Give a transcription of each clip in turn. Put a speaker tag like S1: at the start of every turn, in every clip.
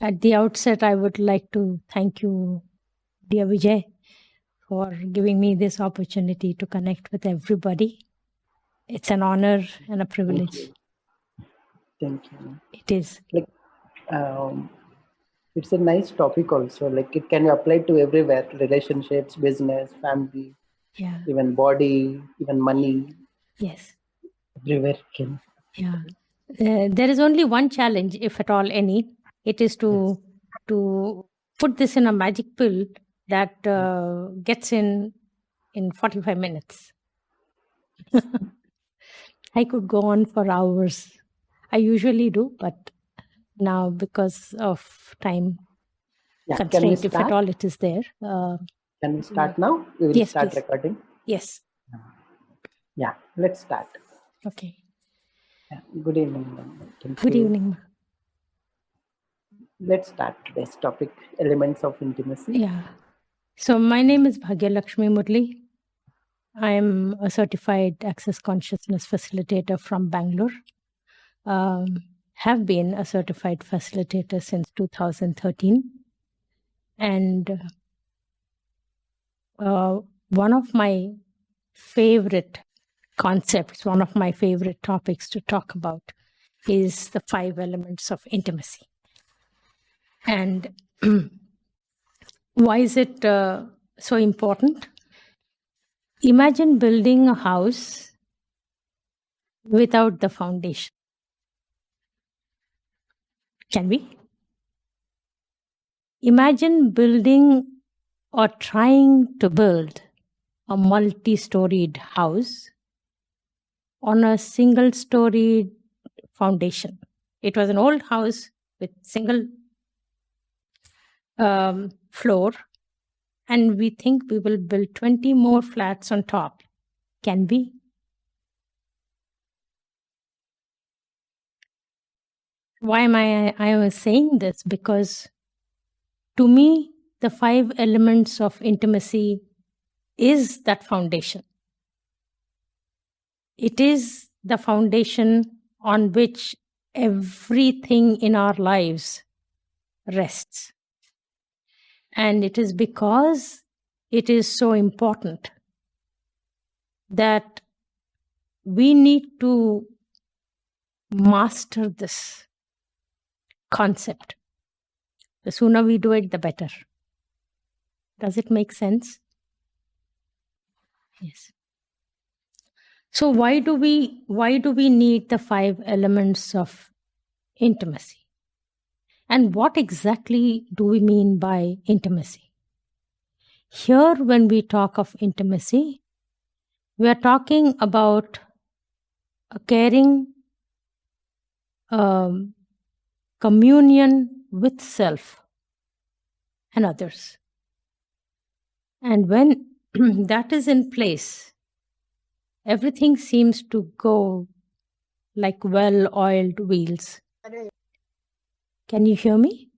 S1: At the outset, I would like to thank you, dear Vijay, for giving me this opportunity to connect with everybody. It's an honor and a privilege.
S2: Thank you.
S1: It is.
S2: It's a nice topic also. Like it can be applied to everywhere: relationships, business, family,
S1: Yeah.
S2: even body, even money.
S1: Yes.
S2: Everywhere can.
S1: Yeah. There is only one challenge, if at all any. It is to put this in a magic pill that gets in 45 minutes. I could go on for hours. I usually do, but now because of time constraint, if at all it is there.
S2: Can we start now? We will
S1: Yes,
S2: start
S1: please.
S2: recording.
S1: Yes.
S2: Yeah, let's start.
S1: Okay.
S2: Yeah. Good evening.
S1: Good evening.
S2: Let's start today's topic, elements of intimacy.
S1: Yeah. So my name is Bhagyalakshmi Murali. I am a certified access consciousness facilitator from Bangalore. Have been a certified facilitator since 2013. And one of my favorite concepts, one of my favorite topics to talk about is the 5 elements of intimacy. And why is it so important? Imagine building a house without the foundation. Can we? Imagine building or trying to build a multi-storied house on a single-storied foundation. It was an old house with single floor, and we think we will build 20 more flats on top. Can we? Why am I was saying this? Because to me, the 5 elements of intimacy is that foundation. It is the foundation on which everything in our lives rests. And it is because it is so important that we need to master this concept. The sooner we do it, the better. Does it make sense? Yes. So why do we need the 5 elements of intimacy? And what exactly do we mean by intimacy? Here, when we talk of intimacy, we are talking about a caring communion with self and others. And when that is in place, everything seems to go like well-oiled wheels. Can you hear me?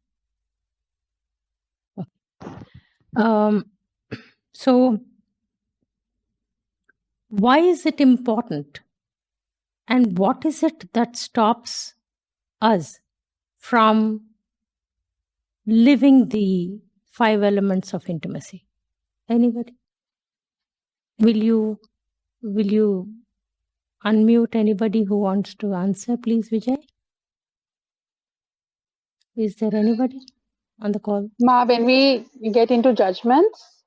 S1: So, why is it important? And what is it that stops us from living the 5 elements of intimacy? Anybody? Will you unmute anybody who wants to answer, please, Vijay? Is there anybody on the call?
S3: Ma, when we get into judgments,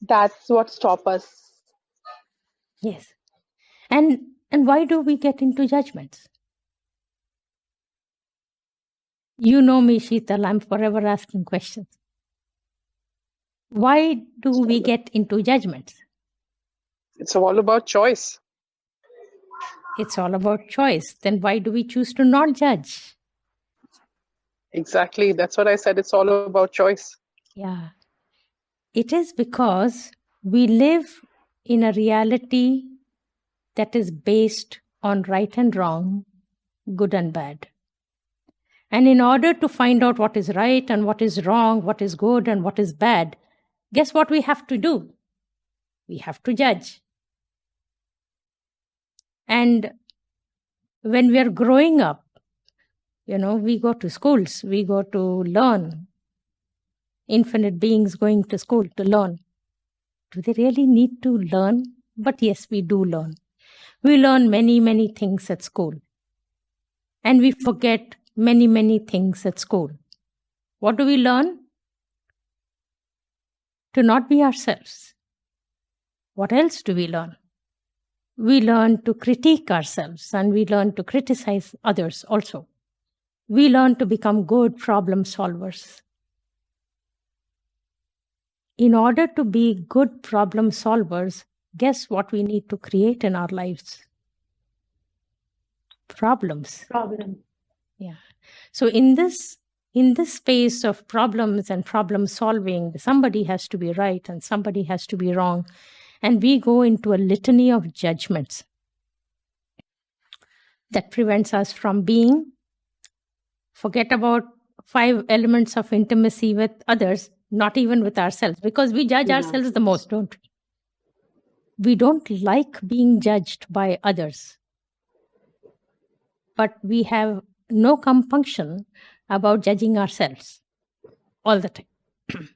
S3: that's what stops us.
S1: Yes. And why do we get into judgments? You know me, Sheetal, I'm forever asking questions. Why do we get into judgments?
S4: It's all about choice.
S1: It's all about choice. Then why do we choose to not judge?
S4: Exactly. That's what I said. It's all about choice.
S1: Yeah. It is because we live in a reality that is based on right and wrong, good and bad. And in order to find out what is right and what is wrong, what is good and what is bad, guess what we have to do? We have to judge. And when we are growing up, We go to schools, we go to learn. Infinite beings going to school to learn. Do they really need to learn? But yes, we do learn. We learn many, many things at school. And we forget many, many things at school. What do we learn? To not be ourselves. What else do we learn? We learn to critique ourselves, and we learn to criticize others also. We learn to become good problem solvers. In order to be good problem solvers, guess what we need to create in our lives? Problems. Yeah. So in this space of problems and problem solving, somebody has to be right and somebody has to be wrong. And we go into a litany of judgments that prevents us from being. Forget about 5 elements of intimacy with others, not even with ourselves, because we judge ourselves the most, don't we? We don't like being judged by others. But we have no compunction about judging ourselves all the time.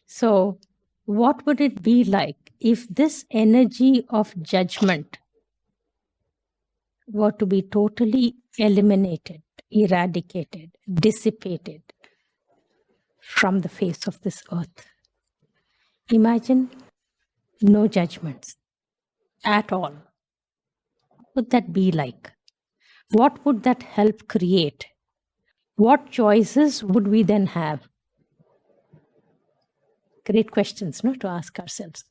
S1: So, what would it be like if this energy of judgment were to be totally eliminated, eradicated, dissipated from the face of this earth? Imagine no judgments at all. What would that be like? What would that help create? What choices would we then have? Great questions, no, to ask ourselves.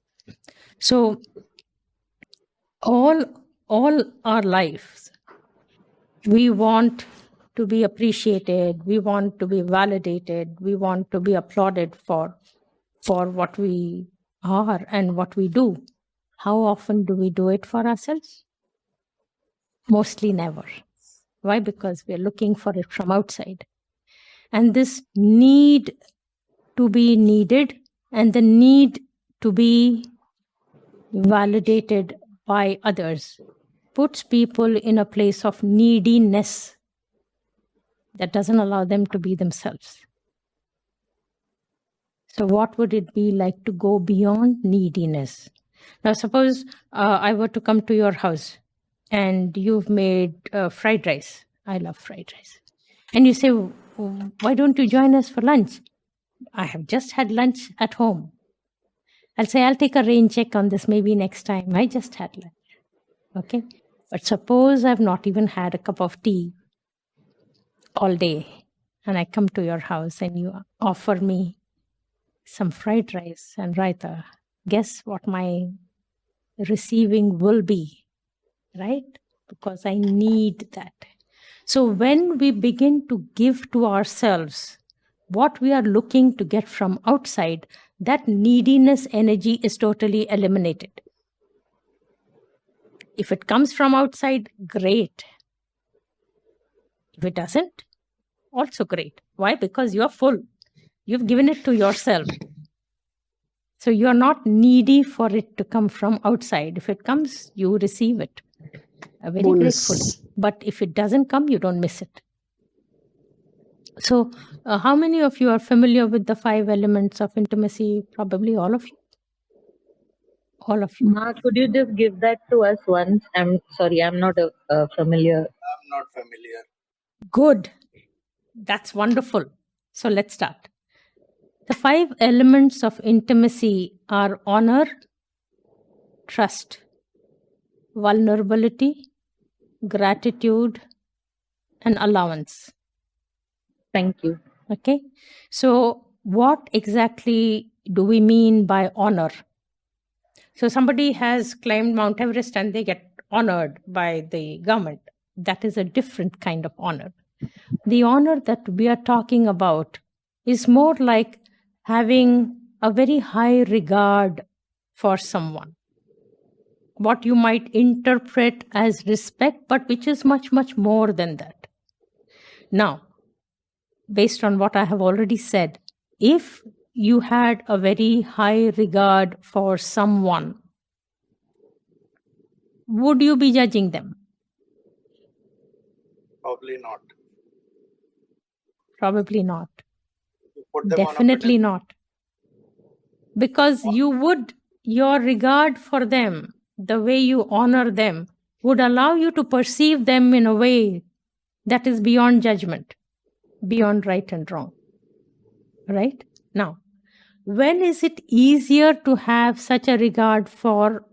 S1: So, all our lives, we want to be appreciated, we want to be validated, we want to be applauded for what we are and what we do. How often do we do it for ourselves? Mostly never. Why? Because we're looking for it from outside. And this need to be needed and the need to be validated by others puts people in a place of neediness that doesn't allow them to be themselves. So what would it be like to go beyond neediness? Now, suppose I were to come to your house and you've made fried rice. I love fried rice. And you say, why don't you join us for lunch? I have just had lunch at home. I'll say, I'll take a rain check on this maybe next time. I just had lunch. Okay? But suppose I've not even had a cup of tea all day and I come to your house and you offer me some fried rice and raita. Guess what my receiving will be, right? Because I need that. So when we begin to give to ourselves what we are looking to get from outside, that neediness energy is totally eliminated. If it comes from outside, great. If it doesn't, also great. Why? Because you're full. You've given it to yourself. So you're not needy for it to come from outside. If it comes, you receive it. Very grateful. But if it doesn't come, you don't miss it. So how many of you are familiar with the 5 elements of intimacy? Probably all of you. All of you.
S5: Ma, could you just give that to us once? I'm sorry, I'm not familiar.
S6: I'm not familiar.
S1: Good. That's wonderful. So let's start. The 5 elements of intimacy are honor, trust, vulnerability, gratitude, and allowance.
S5: Thank you.
S1: Okay. So what exactly do we mean by honor? So somebody has climbed Mount Everest and they get honored by the government. That is a different kind of honor. The honor that we are talking about is more like having a very high regard for someone. What you might interpret as respect, but which is much, much more than that. Now, based on what I have already said, if you had a very high regard for someone, would you be judging them?
S6: Probably not.
S1: Probably not.
S6: You put them on a
S1: Definitely not. Because your regard for them, the way you honor them, would allow you to perceive them in a way that is beyond judgment, beyond right and wrong. Right? Now, when is it easier to have such a regard for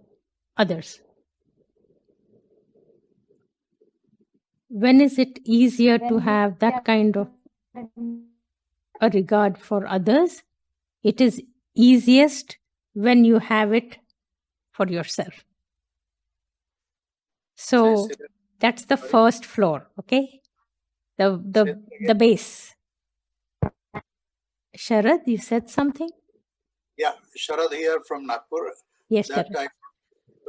S1: others? When is it easier to have that kind of a regard for others? It is easiest when you have it for yourself. So that's the first floor, okay? The base. Sharad, you said something?
S6: Yeah, Sharad here from Nagpur.
S1: Yes,
S6: That
S1: Sharad.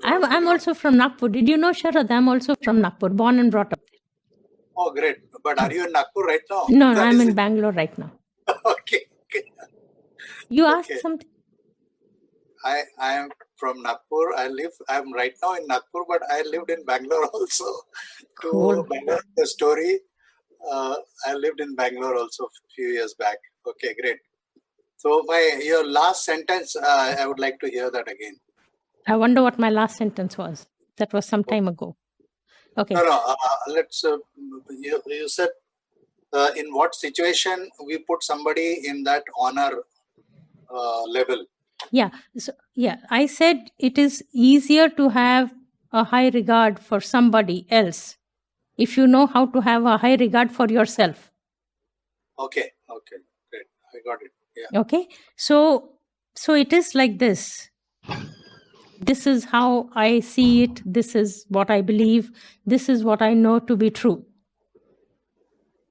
S6: I-
S1: I'm also from Nagpur. Did you know, Sharad? I'm also from Nagpur, born and brought up.
S6: Oh, great. But are you in Nagpur right now?
S1: No,
S6: That
S1: I'm
S6: is
S1: in
S6: it.
S1: Bangalore right now.
S6: Okay.
S1: You asked
S6: Okay.
S1: something?
S6: I am from Nagpur. I'm right now in Nagpur, but I lived in Bangalore also.
S1: Cool.
S6: To Bangalore, the story, I lived in Bangalore also a few years back. Okay, great. So your last sentence, I would like to hear that again.
S1: I wonder what my last sentence was. That was some time ago. Okay.
S6: No, let's, you said, in what situation we put somebody in that honor level.
S1: Yeah. So, I said it is easier to have a high regard for somebody else if you know how to have a high regard for yourself.
S6: Okay, great. I got it. Yeah.
S1: Okay. So it is like this. This is how I see it. This is what I believe. This is what I know to be true.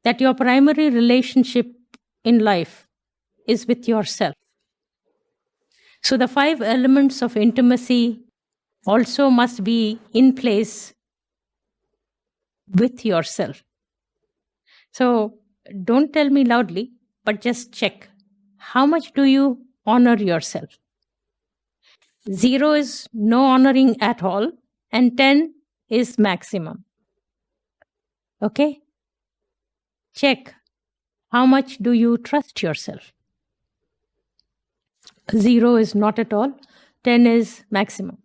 S1: That your primary relationship in life is with yourself. So the 5 elements of intimacy also must be in place with yourself. So don't tell me loudly, but just check. How much do you honor yourself? 0 is no honoring at all, and 10 is maximum. Okay? Check. How much do you trust yourself? 0 is not at all, 10 is maximum.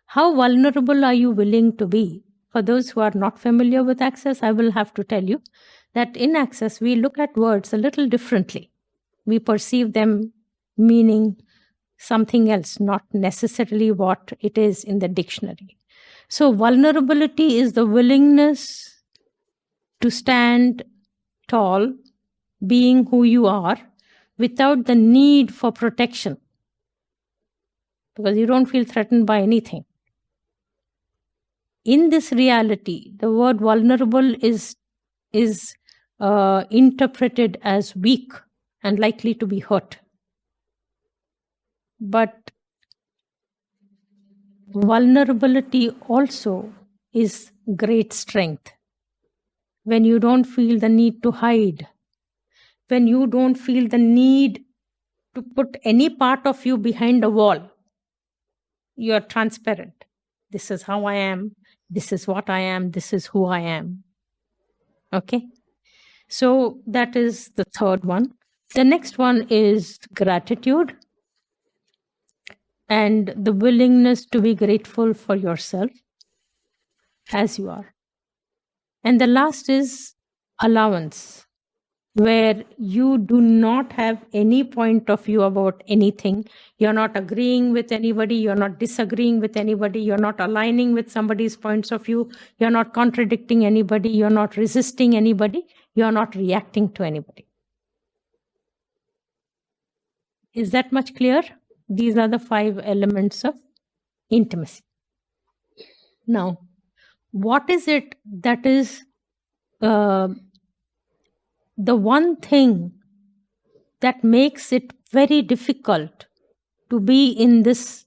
S1: How vulnerable are you willing to be? For those who are not familiar with Access, I will have to tell you that in Access, we look at words a little differently. We perceive them meaning something else, not necessarily what it is in the dictionary. So vulnerability is the willingness to stand tall, being who you are, without the need for protection, because you don't feel threatened by anything. In this reality, the word vulnerable is interpreted as weak and likely to be hurt. But vulnerability also is great strength. When you don't feel the need to hide, when you don't feel the need to put any part of you behind a wall, you are transparent. This is how I am. This is what I am. This is who I am. Okay? So that is the third one. The next one is gratitude and the willingness to be grateful for yourself as you are. And the last is allowance, where you do not have any point of view about anything. You're not agreeing with anybody. You're not disagreeing with anybody. You're not aligning with somebody's points of view. You're not contradicting anybody. You're not resisting anybody. You're not reacting to anybody. Is that much clear? These are the 5 elements of intimacy. Now, what is it that is the one thing that makes it very difficult to be in this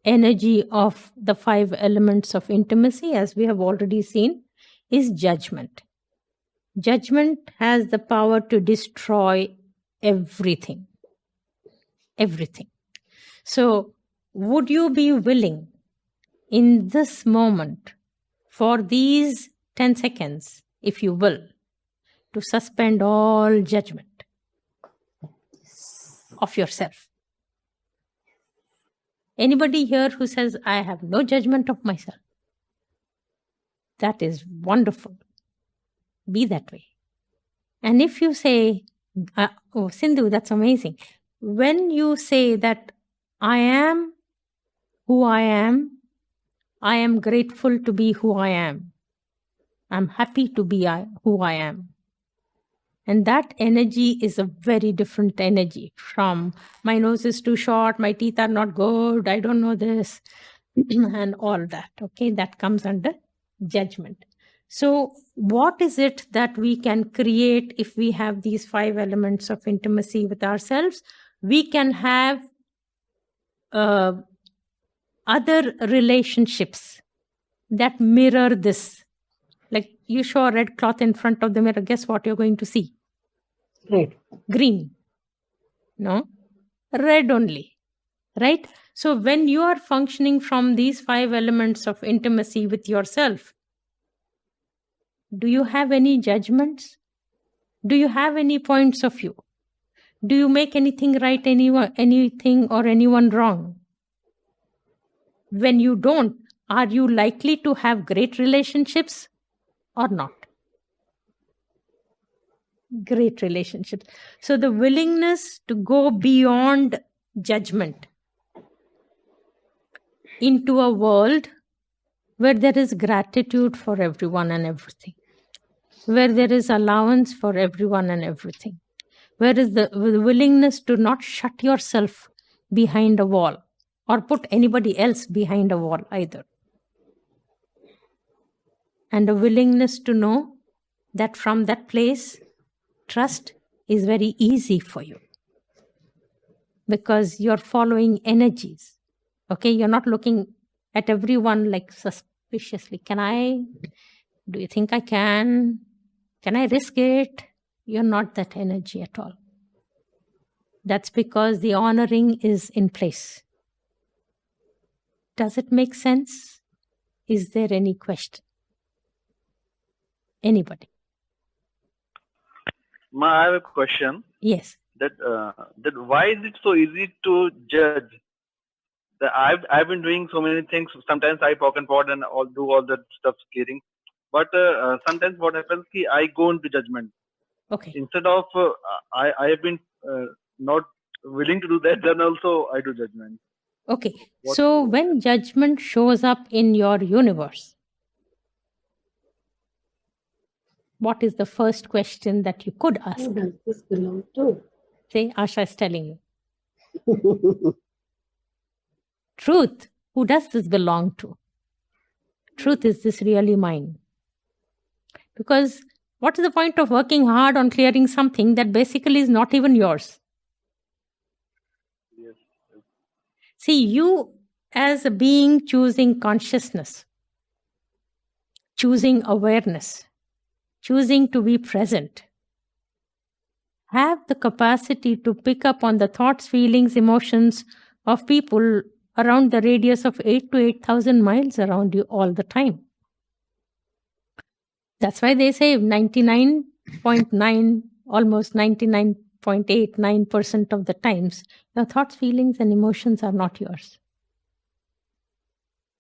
S1: energy of the 5 elements of intimacy, as we have already seen, is judgment. Judgment has the power to destroy everything. Everything. So, would you be willing in this moment, for these 10 seconds, if you will, to suspend all judgment of yourself. Anybody here who says, I have no judgment of myself? That is wonderful. Be that way. And if you say, oh, Sindhu, that's amazing. When you say that I am who I am grateful to be who I am. I'm happy to be who I am. And that energy is a very different energy from my nose is too short, my teeth are not good, I don't know this, and all that. Okay, that comes under judgment. So what is it that we can create if we have these 5 elements of intimacy with ourselves? We can have other relationships that mirror this. Like you show a red cloth in front of the mirror, guess what you're going to see?
S2: Right.
S1: Green. No? Red only. Right? So when you are functioning from these 5 elements of intimacy with yourself, do you have any judgments? Do you have any points of view? Do you make anything right, anything or anyone wrong? When you don't, are you likely to have great relationships or not? Great relationships. So the willingness to go beyond judgment into a world where there is gratitude for everyone and everything, where there is allowance for everyone and everything, where is the willingness to not shut yourself behind a wall or put anybody else behind a wall either. And a willingness to know that from that place, trust is very easy for you because you're following energies. Okay, you're not looking at everyone like suspiciously. Do you think I can? Can I risk it? You're not that energy at all. That's because the honoring is in place. Does it make sense? Is there any question? Anybody?
S7: I have a question.
S1: Yes.
S7: That why is it so easy to judge? That I've been doing so many things. Sometimes I poke and pot and do all that stuff clearing, but sometimes what happens is I go into judgment.
S1: Okay.
S7: Instead of I have been not willing to do that, then also I do judgment.
S1: Okay. So when judgment shows up in your universe, what is the first question that you could ask?
S2: Who does this belong to?
S1: Say, Asha is telling you. Truth, who does this belong to? Truth, is this really mine? Because what is the point of working hard on clearing something that basically is not even yours?
S7: Yes.
S1: See, you as a being choosing consciousness, choosing awareness, choosing to be present, have the capacity to pick up on the thoughts, feelings, emotions of people around the radius of 8 to 8,000 miles around you all the time. That's why they say 99.9, almost 99.89% of the times, your thoughts, feelings, and emotions are not yours.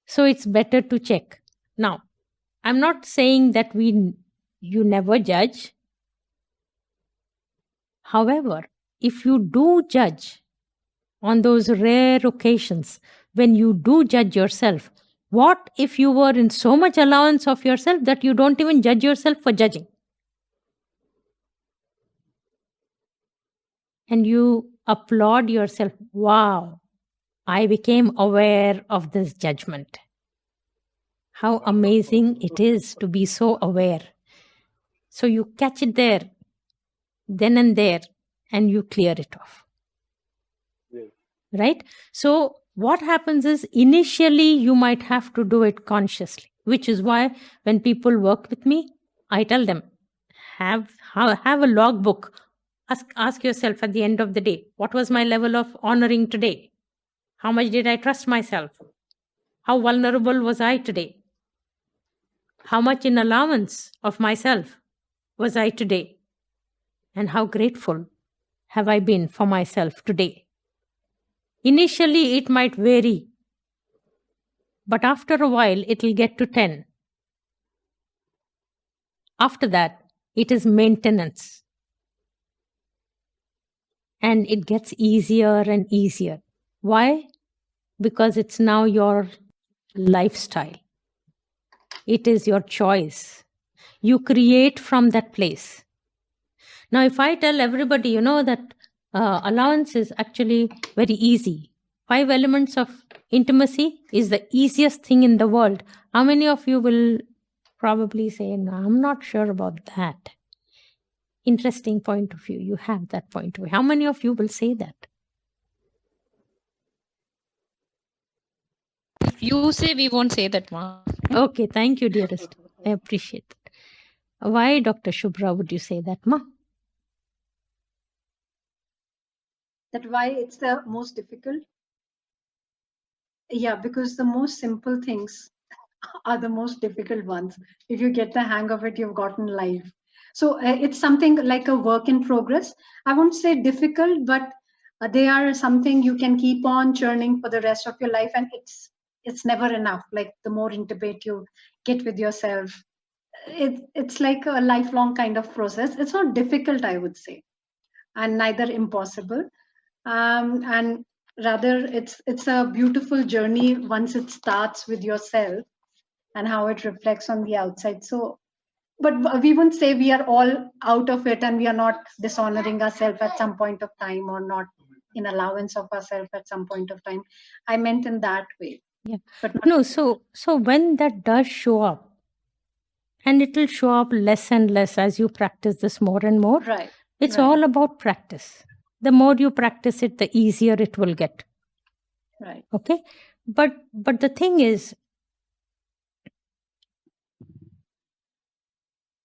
S1: So it's better to check. Now, I'm not saying that you never judge. However, if you do judge on those rare occasions when you do judge yourself, what if you were in so much allowance of yourself that you don't even judge yourself for judging? And you applaud yourself, wow, I became aware of this judgment. How amazing it is to be so aware. So you catch it there, then and there, and you clear it off.
S7: Yes.
S1: Right? So what happens is initially you might have to do it consciously, which is why when people work with me, I tell them, have a logbook. Ask yourself at the end of the day, what was my level of honoring today? How much did I trust myself? How vulnerable was I today? How much in allowance of myself was I today? And how grateful have I been for myself today? Initially, it might vary, but after a while, it will get to 10. After that, it is maintenance. And it gets easier and easier. Why? Because it's now your lifestyle. It is your choice. You create from that place. Now, if I tell everybody, that allowance is actually very easy. 5 elements of intimacy is the easiest thing in the world. How many of you will probably say, no, I'm not sure about that? Interesting point of view. You have that point of view. How many of you will say that?
S8: If you say, we won't say that, Ma.
S1: Okay, thank you, dearest. I appreciate that. Why, Dr. Shubhra, would you say that, Ma?
S9: That why it's the most difficult? Yeah, because the most simple things are the most difficult ones. If you get the hang of it, you've gotten life. So it's something like a work in progress. I won't say difficult, but they are something you can keep on churning for the rest of your life, and it's never enough. Like the more intimate you get with yourself, it's like a lifelong kind of process. It's not difficult, I would say, and neither impossible. And rather, it's a beautiful journey once it starts with yourself and how it reflects on the outside. So, but we wouldn't say we are all out of it and we are not dishonoring ourselves at some point of time, or not in allowance of ourselves at some point of time. I meant in that way.
S1: Yeah.
S9: But not,
S1: No, so when that does show up, and it will show up less and less as you practice this more and more.
S9: right.
S1: It's
S9: right,
S1: all about practice. The more you practice it, the easier it will get.
S9: right.
S1: Okay? But the thing is,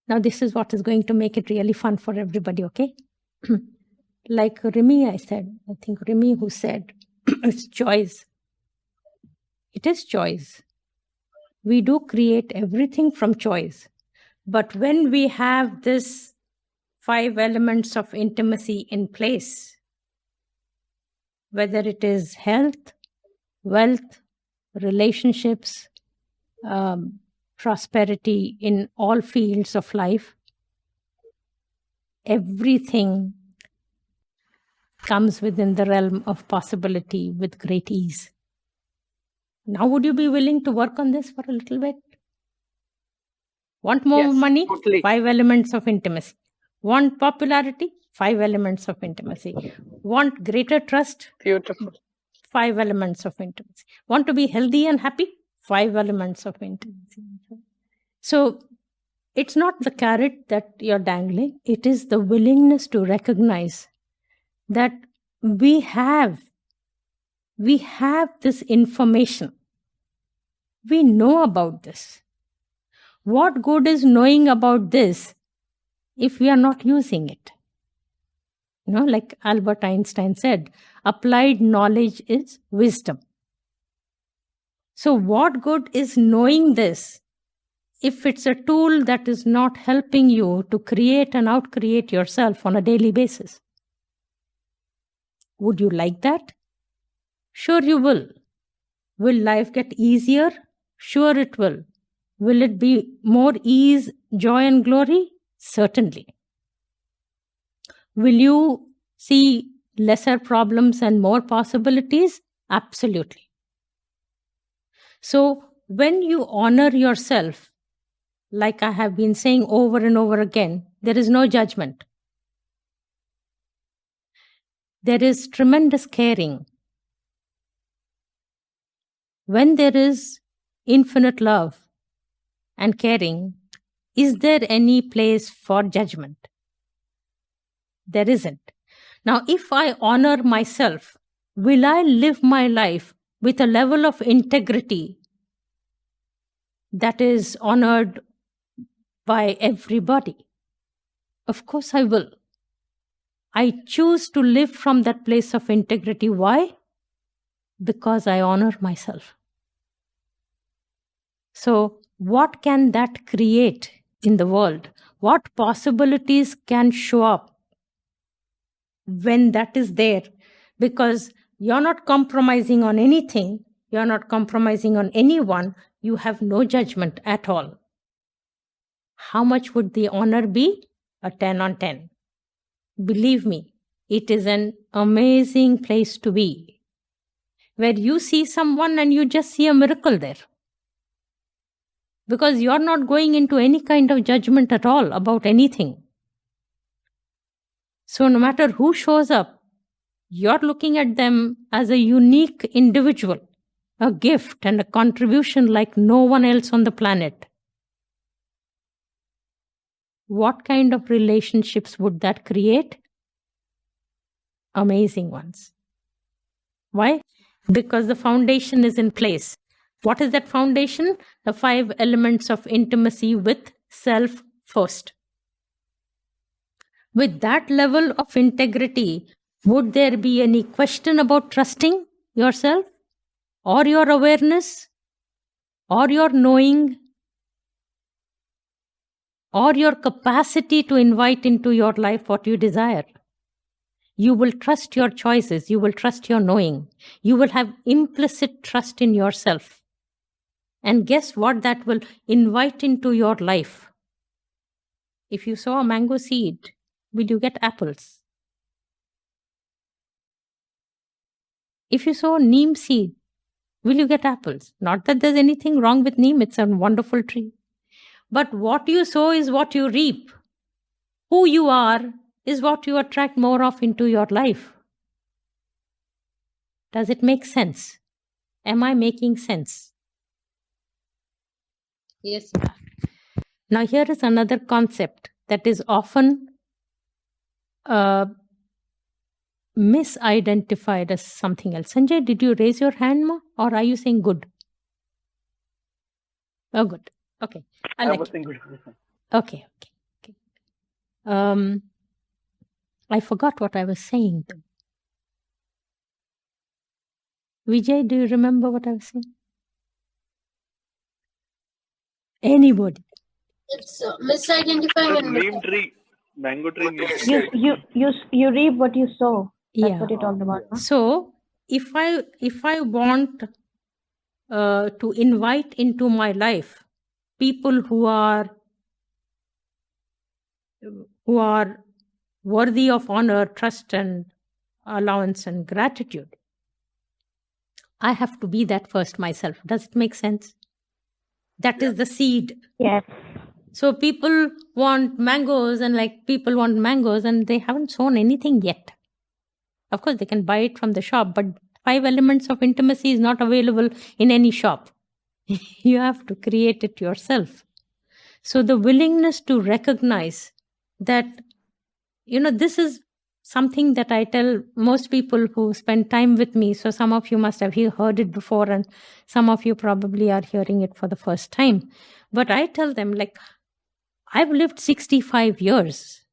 S1: now this is what is going to make it really fun for everybody, okay? Like Rimi, I think Rimi who said, it's choice. It is choice. We do create everything from choice. But when we have this 5 elements of intimacy in place, whether it is health, wealth, relationships, prosperity in all fields of life, everything comes within the realm of possibility with great ease. Now, would you be willing to work on this for a little bit? Want more
S4: Yes,
S1: money?
S4: totally.
S1: 5 elements of intimacy. Want popularity? 5 elements of intimacy. Want greater trust?
S4: Beautiful.
S1: 5 elements of intimacy. Want to be healthy and happy? 5 elements of intimacy. So, it's not the carrot that you're dangling. It is the willingness to recognize that we have this information. We know about this. What good is knowing about this if we are not using it? Like Albert Einstein said, applied knowledge is wisdom. So what good is knowing this if it's a tool that is not helping you to create and out-create yourself on a daily basis? Would you like that? Sure you will. Will life get easier? Sure it will. Will it be more ease, joy and glory? Certainly. Will you see lesser problems and more possibilities? Absolutely. So when you honor yourself, like I have been saying over and over again, there is no judgment. There is tremendous caring. When there is infinite love and caring, is there any place for judgment? There isn't. Now, if I honor myself, will I live my life with a level of integrity that is honored by everybody? Of course I will. I choose to live from that place of integrity. Why? Because I honor myself. So, what can that create in the world? What possibilities can show up when that is there, because you're not compromising on anything, you're not compromising on anyone, you have no judgment at all. How much would the honor be? A 10 on 10. Believe me, it is an amazing place to be, where you see someone and you just see a miracle there. Because you're not going into any kind of judgment at all about anything. So no matter who shows up, you're looking at them as a unique individual, a gift and a contribution like no one else on the planet. What kind of relationships would that create? Amazing ones. Why? Because the foundation is in place. What is that foundation? The 5 elements of intimacy with self first. With that level of integrity, would there be any question about trusting yourself, or your awareness, or your knowing, or your capacity to invite into your life what you desire? You will trust your choices, you will trust your knowing, you will have implicit trust in yourself. And guess what that will invite into your life? If you sow a mango seed, will you get apples? If you sow a neem seed, will you get apples? Not that there's anything wrong with neem, it's a wonderful tree. But what you sow is what you reap. Who you are is what you attract more of into your life. Does it make sense? Am I making sense?
S8: Yes.
S1: Now here is another concept that is often misidentified as something else. Sanjay, did you raise your hand, ma? Or are you saying good? Oh, good. Okay.
S7: I was saying good.
S1: Okay. I forgot what I was saying though. Vijay, do you remember what I was saying? Anybody?
S10: It's misidentifying and
S7: Neem tree, mango tree. Neem
S6: Yes,
S7: tree.
S11: You reap what you sow. That's
S1: Yeah.
S11: what you talked about. No?
S1: So if I want to invite into my life people who are worthy of honor, trust, and allowance and gratitude, I have to be that first myself. Does it make sense? That is the seed.
S11: Yes.
S1: So people want mangoes and they haven't sown anything yet. Of course, they can buy it from the shop, but 5 elements of intimacy is not available in any shop. You have to create it yourself. So the willingness to recognize that, this is something that I tell most people who spend time with me. So some of you must have heard it before, and some of you probably are hearing it for the first time. But I tell them, I've lived 65 years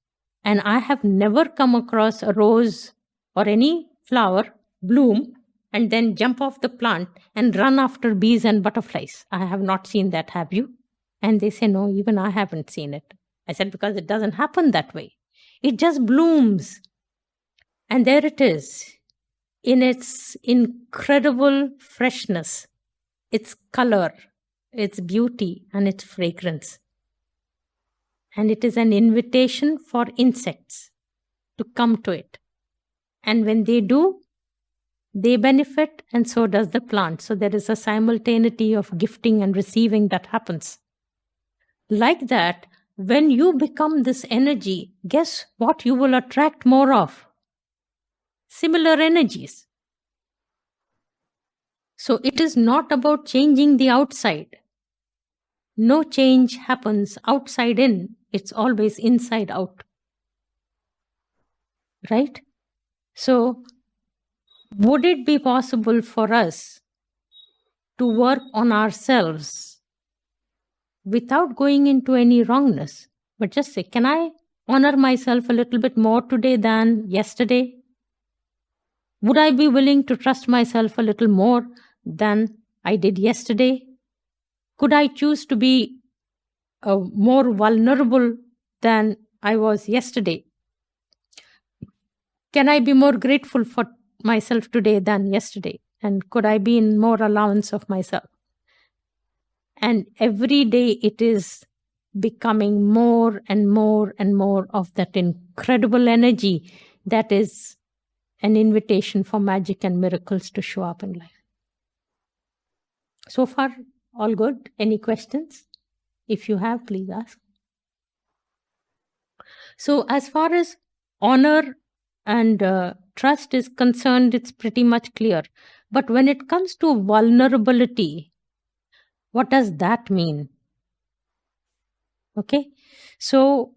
S1: and I have never come across a rose or any flower bloom and then jump off the plant and run after bees and butterflies. I have not seen that, have you? And they say, no, even I haven't seen it. I said, because it doesn't happen that way. It just blooms. And there it is, in its incredible freshness, its color, its beauty, and its fragrance. And it is an invitation for insects to come to it. And when they do, they benefit, and so does the plant. So there is a simultaneity of gifting and receiving that happens. Like that, when you become this energy, guess what you will attract more of? Similar energies. So it is not about changing the outside. No change happens outside in. It's always inside out. Right? So, would it be possible for us to work on ourselves without going into any wrongness? But just say, can I honor myself a little bit more today than yesterday? Would I be willing to trust myself a little more than I did yesterday? Could I choose to be more vulnerable than I was yesterday? Can I be more grateful for myself today than yesterday? And could I be in more allowance of myself? And every day it is becoming more and more and more of that incredible energy that is an invitation for magic and miracles to show up in life. So far, all good. Any questions? If you have, please ask. So as far as honor and trust is concerned, it's pretty much clear. But when it comes to vulnerability, what does that mean? Okay, so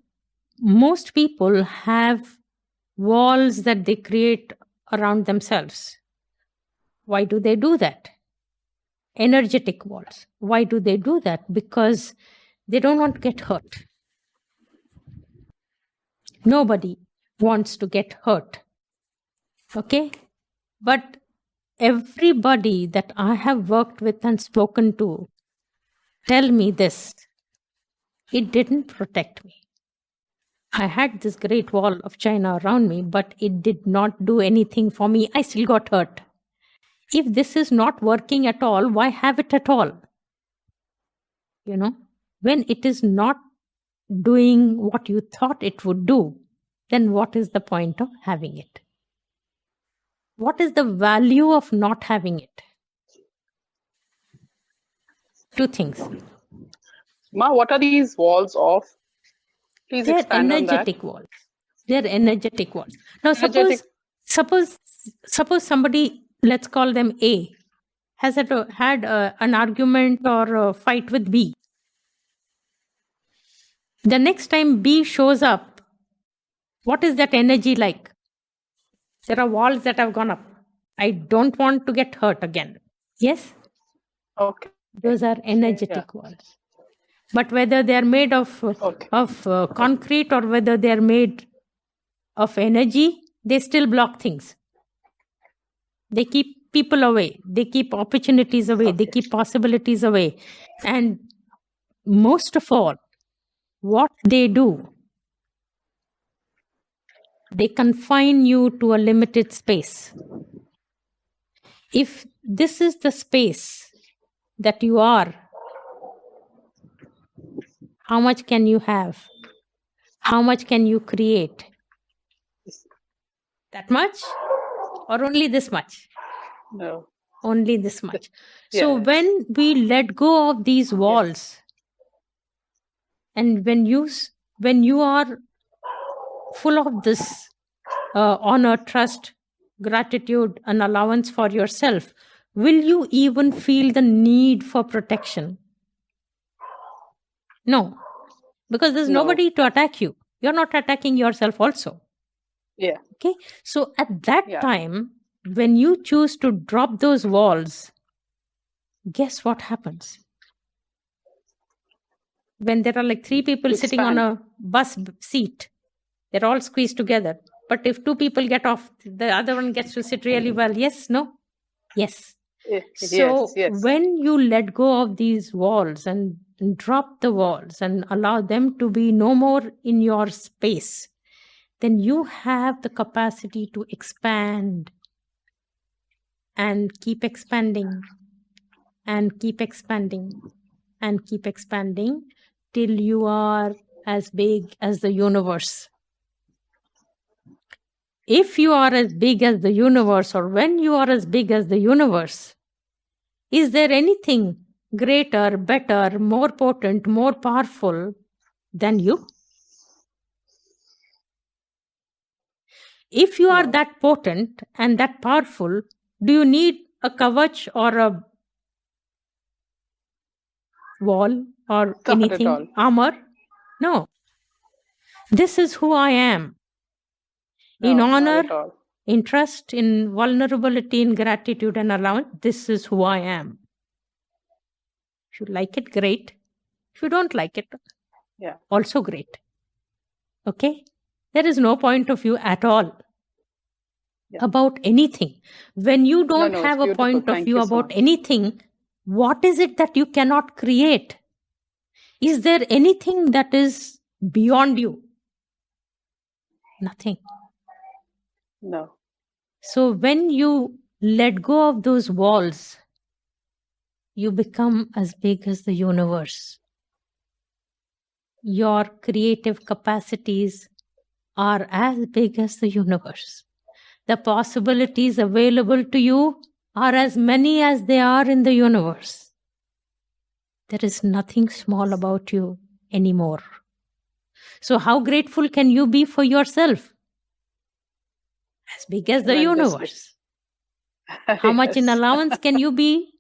S1: most people have walls that they create around themselves. Why do they do that? Energetic walls. Why do they do that? Because they don't want to get hurt. Nobody wants to get hurt. Okay? But everybody that I have worked with and spoken to tell me this. It didn't protect me. I had this great wall of China around me, but it did not do anything for me. I still got hurt. If this is not working at all, why have it at all? You know, when it is not doing what you thought it would do, then what is the point of having it? What is the value of not having it? Two things.
S4: Ma, what are these walls of? Please
S1: They're
S4: expand on that.
S1: energetic walls. They're energetic walls. Now,
S4: Energetic.
S1: suppose somebody, let's call them A, has had an argument or a fight with B. The next time B shows up, what is that energy like? There are walls that have gone up. I don't want to get hurt again. Yes?
S4: Okay.
S1: Those are energetic walls. But whether they are made of concrete or whether they are made of energy, they still block things. They keep people away. They keep opportunities away. They keep possibilities away. And most of all, what they do, they confine you to a limited space. If this is the space that you are, how much can you have? How much can you create? That much? Or only this much?
S4: No.
S1: Only this much. So when we let go of these walls, and when you are full of this honor, trust, gratitude, and allowance for yourself, will you even feel the need for protection? No, because there's nobody to attack you. You're not attacking yourself also.
S4: Yeah.
S1: Okay. So at that time, when you choose to drop those walls, guess what happens? When there are like 3 people sitting on a bus seat, they're all squeezed together. But if 2 people get off, the other one gets to sit really well. Yes, no? Yes. So when you let go of these walls and drop the walls and allow them to be no more in your space, then you have the capacity to expand and keep expanding and keep expanding and keep expanding till you are as big as the universe. If you are as big as the universe, or when you are as big as the universe, is there anything greater, better, more potent, more powerful than you? If you are that potent and that powerful, do you need a kavach or a wall or anything, armor? No. This is who I am. In honor, in trust, in vulnerability, in gratitude and allowance, this is who I am. If you like it, great. If you don't like it, also great. Okay? There is no point of view at all about anything. When you don't have a point of view about anything, what is it that you cannot create? Is there anything that is beyond you? Nothing.
S4: No.
S1: So when you let go of those walls, you become as big as the universe. Your creative capacities are as big as the universe. The possibilities available to you are as many as they are in the universe. There is nothing small about you anymore. So how grateful can you be for yourself? As big as the
S4: Tremendously.
S1: universe. How much in
S4: Yes.
S1: allowance can you be?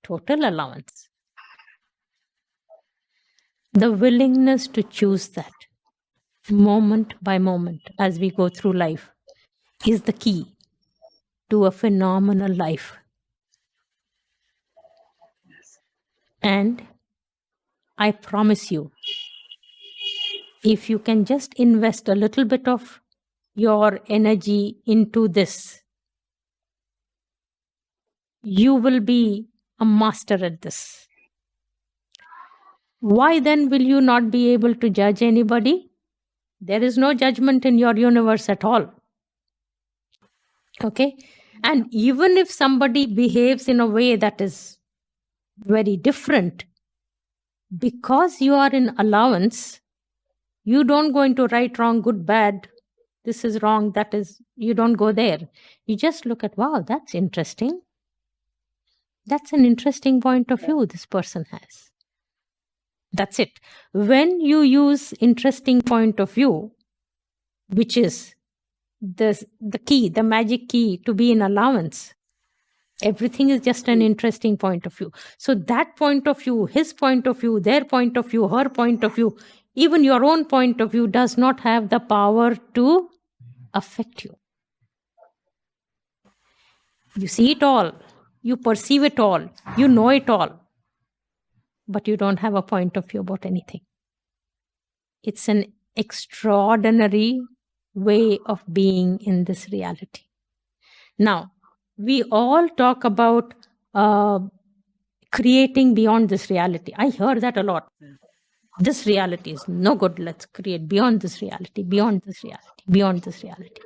S1: Total allowance. The willingness to choose that moment by moment as we go through life is the key to a phenomenal life. And I promise you, if you can just invest a little bit of your energy into this, you will be a master at this. Why then will you not be able to judge anybody? There is no judgment in your universe at all. Okay? And even if somebody behaves in a way that is very different, because you are in allowance, you don't go into right, wrong, good, bad, this is wrong, that is, you don't go there. You just look at, wow, that's interesting. That's an interesting point of view this person has. That's it. When you use interesting point of view, which is the key, the magic key to be in allowance, everything is just an interesting point of view. So that point of view, his point of view, their point of view, her point of view, even your own point of view does not have the power to affect you. You see it all, you perceive it all, you know it all, but you don't have a point of view about anything. It's an extraordinary way of being in this reality. Now, we all talk about creating beyond this reality. I hear that a lot. This reality is no good. Let's create beyond this reality, beyond this reality, beyond this reality.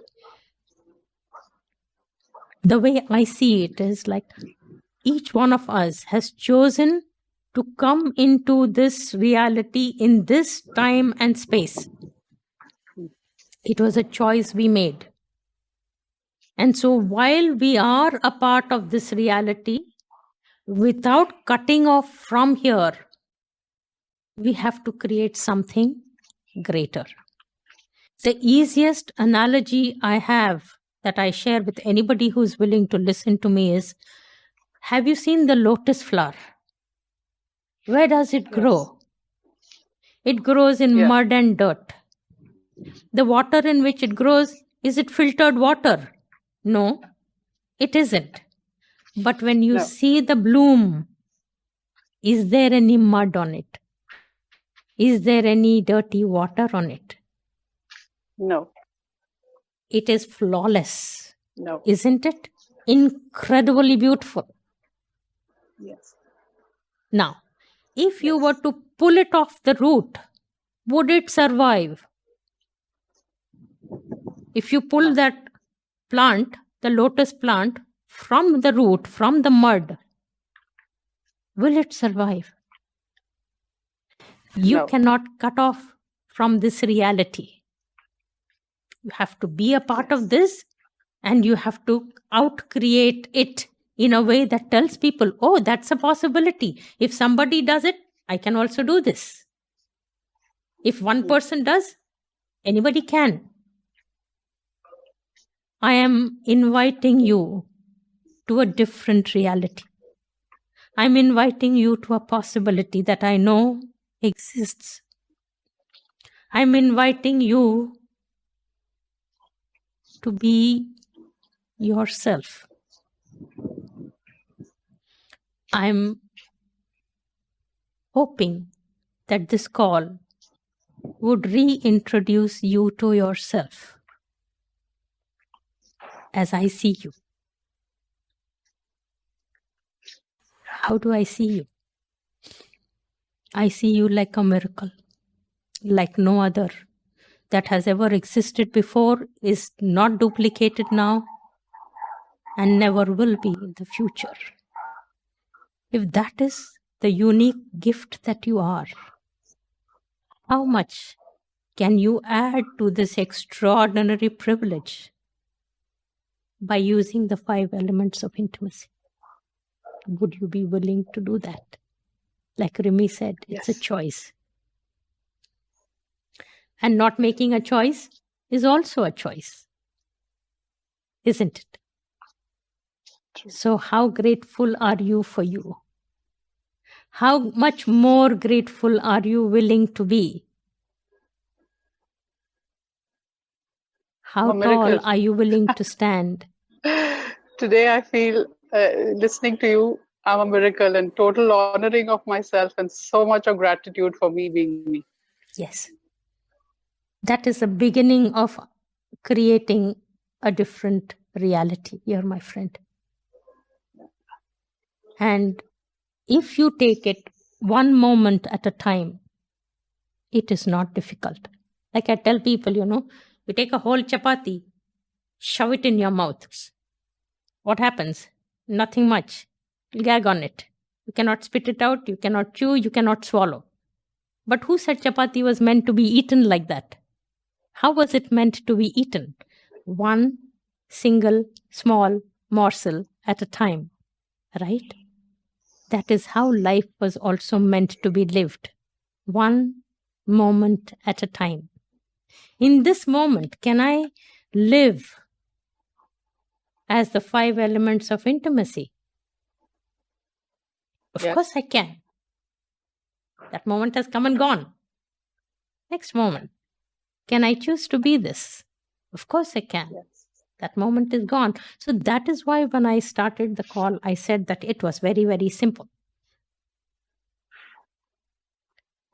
S1: The way I see it is like each one of us has chosen to come into this reality in this time and space. It was a choice we made. And so while we are a part of this reality, without cutting off from here, we have to create something greater. The easiest analogy I have that I share with anybody who's willing to listen to me is, have you seen the lotus flower? Where does it grow? It grows in mud and dirt. The water in which it grows, is it filtered water? No, it isn't. But when you see the bloom, is there any mud on it? Is there any dirty water on it?
S4: No.
S1: It is flawless.
S4: No.
S1: Isn't it? Incredibly beautiful.
S4: Yes.
S1: Now, if you were to pull it off the root, would it survive? If you pull that plant, the lotus plant, from the root, from the mud, will it survive? You cannot cut off from this reality. You have to be a part of this, and you have to out-create it in a way that tells people, oh, that's a possibility. If somebody does it, I can also do this. If one person does, anybody can. I am inviting you to a different reality. I'm inviting you to a possibility that I know exists. I'm inviting you to be yourself. I'm hoping that this call would reintroduce you to yourself as I see you. How do I see you? I see you like a miracle, like no other, that has ever existed before is not duplicated now and never will be in the future. If that is the unique gift that you are, how much can you add to this extraordinary privilege by using the 5 elements of intimacy? Would you be willing to do that? Like Rimi said, it's a choice. And not making a choice is also a choice, isn't it?
S4: True.
S1: So how grateful are you for you? How much more grateful are you willing to be? How
S4: A
S1: tall
S4: miracle.
S1: are you willing to stand?
S4: Today I feel, listening to you, I'm a miracle and total honoring of myself and so much of gratitude for me being me.
S1: Yes. That is the beginning of creating a different reality here, my friend. And if you take it one moment at a time, it is not difficult. Like I tell people, you take a whole chapati, shove it in your mouth. What happens? Nothing much. You gag on it. You cannot spit it out, you cannot chew, you cannot swallow. But who said chapati was meant to be eaten like that? How was it meant to be eaten? One single small morsel at a time, right? That is how life was also meant to be lived. One moment at a time. In this moment, can I live as the 5 elements of intimacy? Of course I can. That moment has come and gone. Next moment. Can I choose to be this? Of course I can. That moment is gone. So that is why when I started the call, I said that it was very, very simple.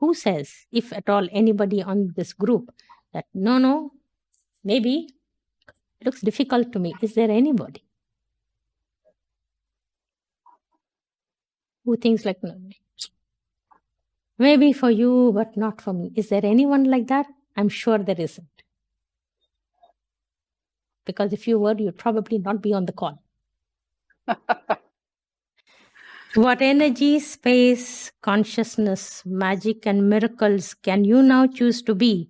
S1: Who says, if at all anybody on this group, that no, maybe looks difficult to me? Is there anybody who thinks like, no, maybe for you, but not for me? Is there anyone like that? I'm sure there isn't. Because if you were, you'd probably not be on the call. What energy, space, consciousness, magic, and miracles can you now choose to be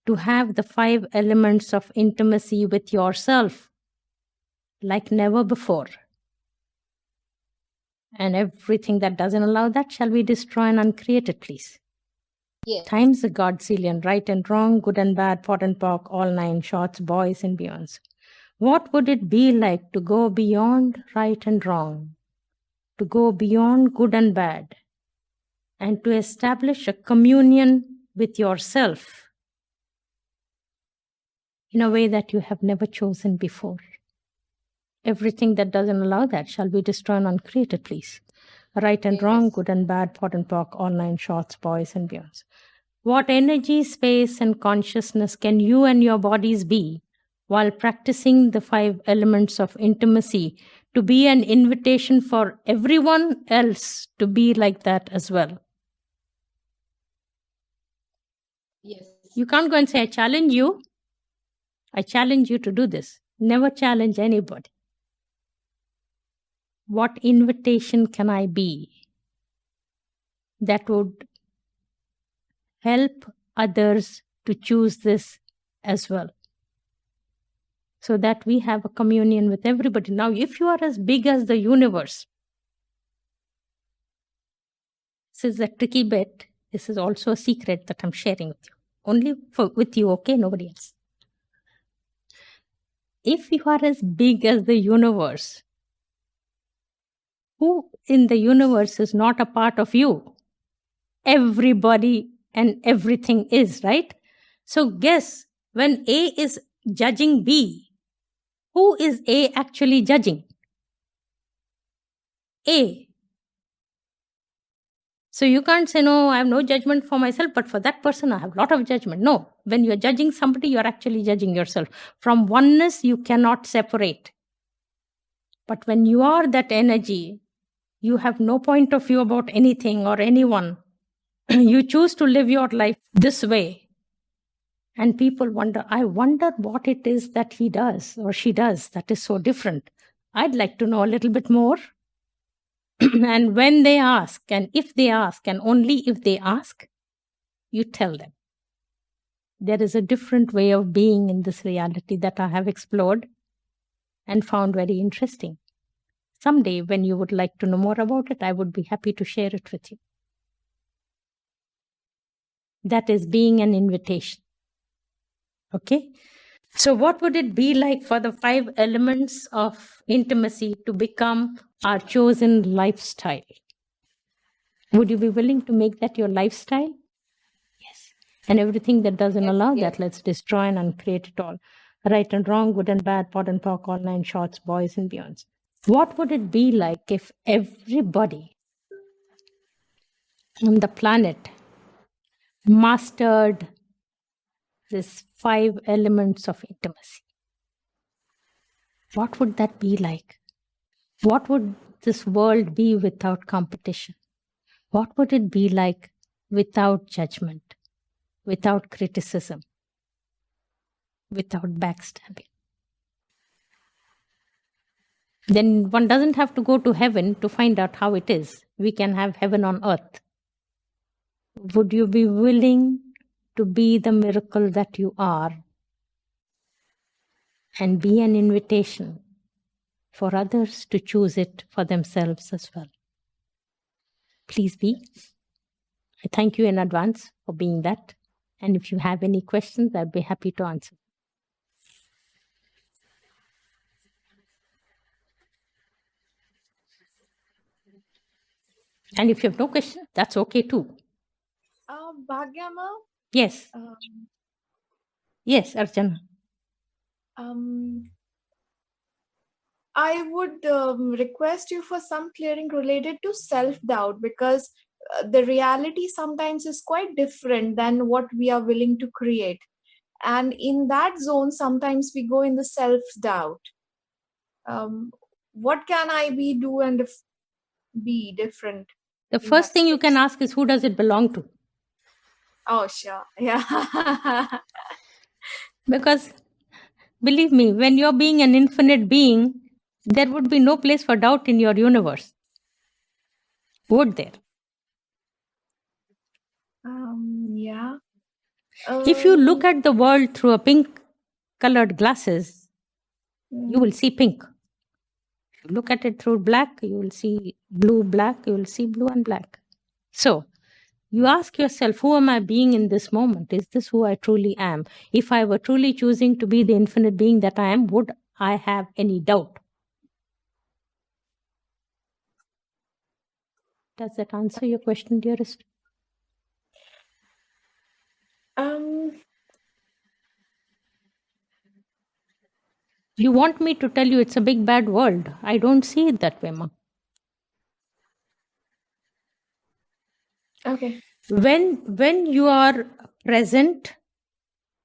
S1: to have the 5 elements of intimacy with yourself like never before? And everything that doesn't allow that, shall we destroy and uncreate it, please?
S10: Yes.
S1: Times a godzillion, right and wrong, good and bad, pot and pock, all 9 shorts, boys and beyonds. What would it be like to go beyond right and wrong, to go beyond good and bad, and to establish a communion with yourself in a way that you have never chosen before? Everything that doesn't allow that, shall we destroy and uncreate it, please? Right and wrong, good and bad, pot and pock, all 9 shorts, boys and beyonds. What energy, space, and consciousness can you and your bodies be while practicing the 5 elements of intimacy to be an invitation for everyone else to be like that as well?
S10: Yes.
S1: You can't go and say, I challenge you to do this. Never challenge anybody. What invitation can I be that would help others to choose this as well, so that we have a communion with everybody? Now, if you are as big as the universe, this is a tricky bit. This is also a secret that I'm sharing with you. Only with you, okay? Nobody else. If you are as big as the universe, who in the universe is not a part of you? Everybody and everything is, right? So guess, when A is judging B, who is A actually judging? A. So you can't say, no, I have no judgment for myself, but for that person, I have a lot of judgment. No, when you're judging somebody, you're actually judging yourself. From oneness, you cannot separate. But when you are that energy, you have no point of view about anything or anyone. You choose to live your life this way. And people wonder, I wonder what it is that he does or she does that is so different. I'd like to know a little bit more. And when they ask, and if they ask, and only if they ask, you tell them. There is a different way of being in this reality that I have explored and found very interesting. Someday, when you would like to know more about it, I would be happy to share it with you. That is being an invitation. Okay? So what would it be like for the 5 elements of intimacy to become our chosen lifestyle? Would you be willing to make that your lifestyle? Yes. And everything that doesn't allow that, let's destroy and uncreate it all. Right and wrong, good and bad, pot and pock, all 9 shorts, boys and beyonds. What would it be like if everybody on the planet mastered these 5 elements of intimacy? What would that be like? What would this world be without competition? What would it be like without judgment, without criticism, without backstabbing? Then one doesn't have to go to heaven to find out how it is. We can have heaven on earth. Would you be willing to be the miracle that you are and be an invitation for others to choose it for themselves as well? Please be. I thank you in advance for being that. And if you have any questions, I'd be happy to answer. And if you have no question, that's okay too.
S12: Bhagyama?
S1: Yes. Yes, Archana.
S12: I would request you for some clearing related to self-doubt, because the reality sometimes is quite different than what we are willing to create. And in that zone, sometimes we go in the self-doubt. What can I do and be different?
S1: The first thing you can ask is, who does it belong to?
S12: Oh, sure. Yeah.
S1: Because believe me, when you're being an infinite being, there would be no place for doubt in your universe. Would there?
S12: Yeah.
S1: If you look at the world through a pink colored glasses, you will see pink. If you look at it through black, you will see blue, black, you will see blue and black. So you ask yourself, who am I being in this moment? Is this who I truly am? If I were truly choosing to be the infinite being that I am, would I have any doubt? Does that answer your question, dearest? You want me to tell you it's a big bad world? I don't see it that way, Ma.
S12: Okay.
S1: When you are present,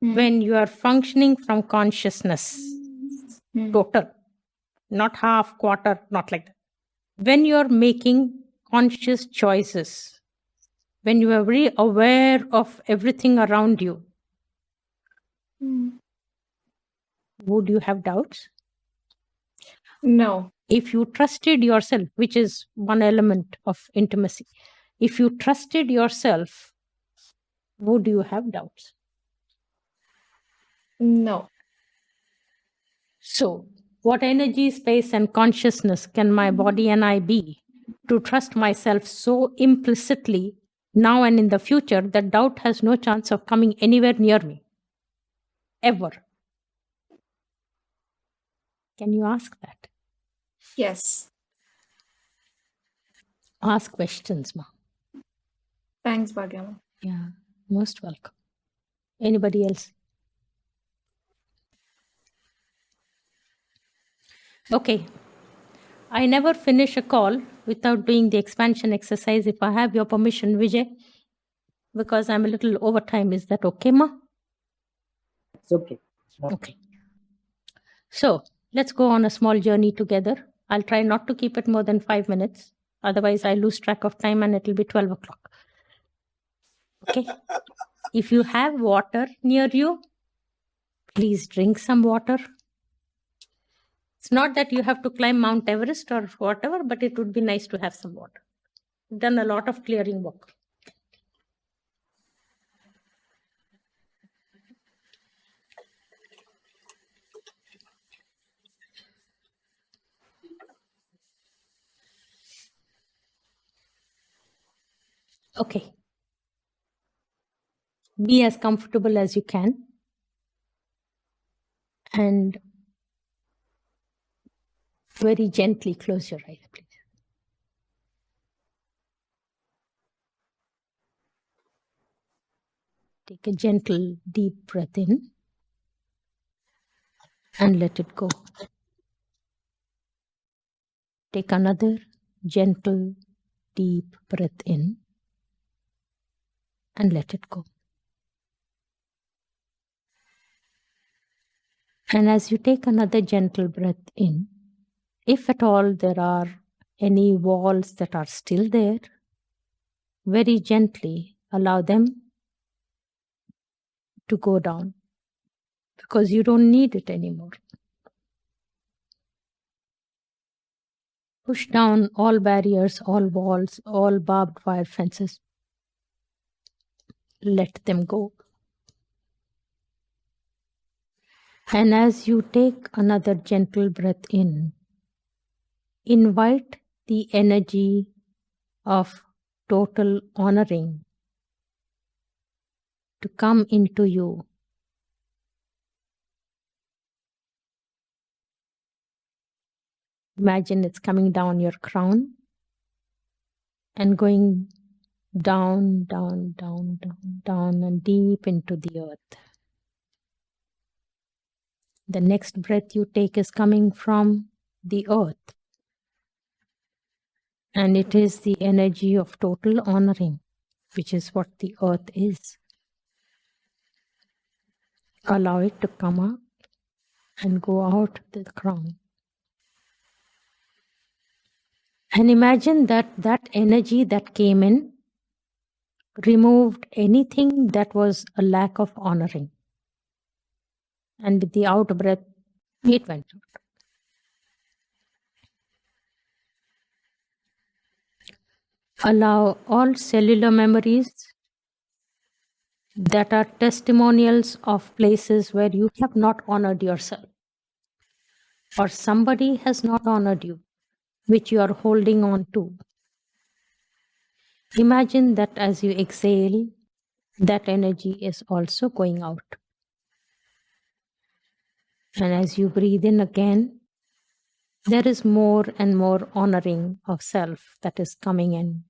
S1: when you are functioning from consciousness, total, not half, quarter, not like that. When you are making conscious choices, when you are very aware of everything around you, would you have doubts?
S12: No.
S1: If you trusted yourself, which is one element of intimacy, if you trusted yourself, would you have doubts?
S12: No.
S1: So, what energy, space, and consciousness can my body and I be to trust myself so implicitly now and in the future that doubt has no chance of coming anywhere near me? Ever. Can you ask that?
S12: Yes.
S1: Ask questions, Ma.
S12: Thanks, Bhagyama.
S1: Yeah, most welcome. Anybody else? Okay. I never finish a call without doing the expansion exercise. If I have your permission, Vijay, because I'm a little over time. Is that okay, Ma?
S2: It's okay.
S1: Okay. So let's go on a small journey together. I'll try not to keep it more than 5 minutes. Otherwise, I lose track of time and it'll be 12 o'clock. Okay? If you have water near you, please drink some water. It's not that you have to climb Mount Everest or whatever, but it would be nice to have some water. We've done a lot of clearing work. Okay. Be as comfortable as you can. And very gently close your eyes, please. Take a gentle, deep breath in and let it go. Take another gentle, deep breath in and let it go. And as you take another gentle breath in, if at all there are any walls that are still there, very gently allow them to go down, because you don't need it anymore. Push down all barriers, all walls, all barbed wire fences. Let them go. And as you take another gentle breath in, invite the energy of total honoring to come into you. Imagine it's coming down your crown and going down, down, down, down, down, and deep into the earth. The next breath you take is coming from the earth. And it is the energy of total honoring, which is what the earth is. Allow it to come up and go out the crown. And imagine that that energy that came in removed anything that was a lack of honoring. And with the out breath, it went out. Allow all cellular memories that are testimonials of places where you have not honored yourself, or somebody has not honored you, which you are holding on to. Imagine that as you exhale, that energy is also going out. And as you breathe in again, there is more and more honoring of self that is coming in.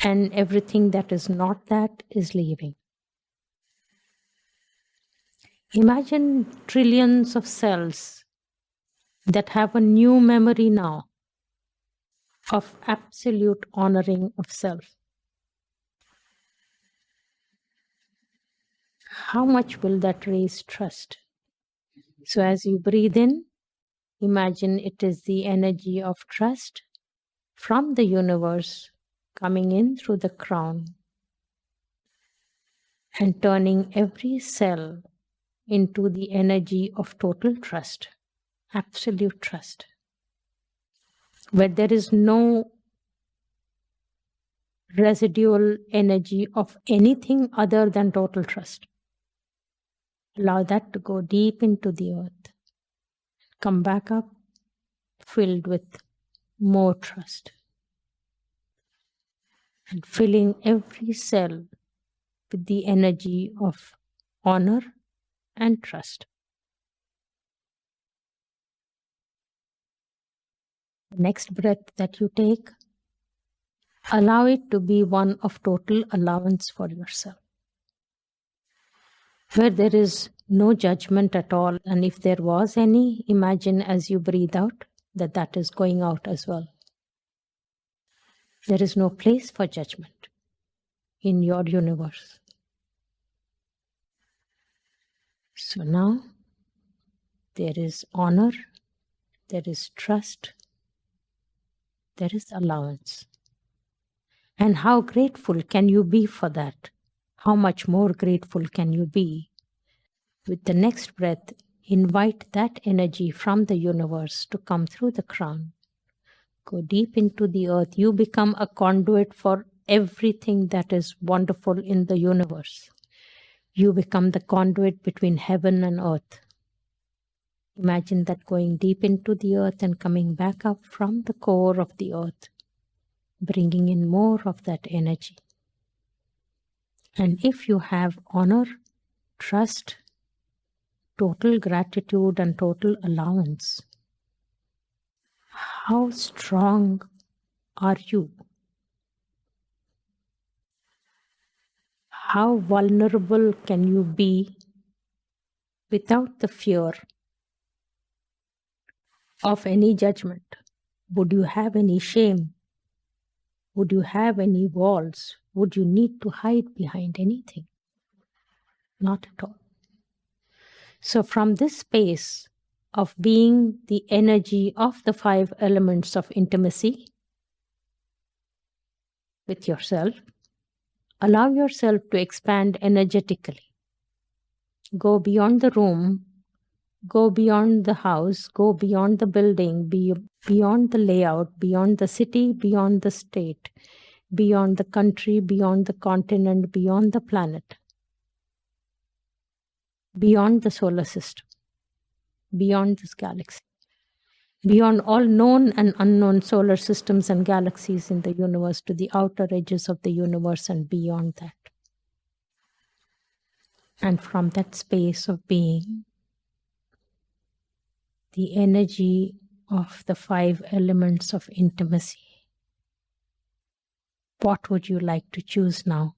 S1: And everything that is not that is leaving. Imagine trillions of cells that have a new memory now of absolute honoring of self. How much will that raise trust? So as you breathe in, imagine it is the energy of trust from the universe coming in through the crown and turning every cell into the energy of total trust, absolute trust, where there is no residual energy of anything other than total trust. Allow that to go deep into the earth. Come back up filled with more trust. And filling every cell with the energy of honor and trust. The next breath that you take, allow it to be one of total allowance for yourself, where there is no judgment at all. And if there was any, imagine as you breathe out that that is going out as well. There is no place for judgment in your universe. So now there is honor, there is trust, there is allowance. And how grateful can you be for that? how much more grateful can you be? With the next breath, invite that energy from the universe to come through the crown. Go deep into the earth. You become a conduit for everything that is wonderful in the universe. You become the conduit between heaven and earth. Imagine that going deep into the earth and coming back up from the core of the earth, bringing in more of that energy. And if you have honor, trust, total gratitude, and total allowance, how strong are you? How vulnerable can you be without the fear of any judgment? Would you have any shame? Would you have any walls? Would you need to hide behind anything? Not at all. So from this space of being the energy of the 5 elements of intimacy with yourself, allow yourself to expand energetically. Go beyond the room, go beyond the house, go beyond the building, beyond the layout, beyond the city, beyond the state, beyond the country, beyond the continent, beyond the planet, beyond the solar system, beyond this galaxy, beyond all known and unknown solar systems and galaxies in the universe, to the outer edges of the universe and beyond that. And from that space of being, the energy of the 5 elements of intimacy, what would you like to choose now?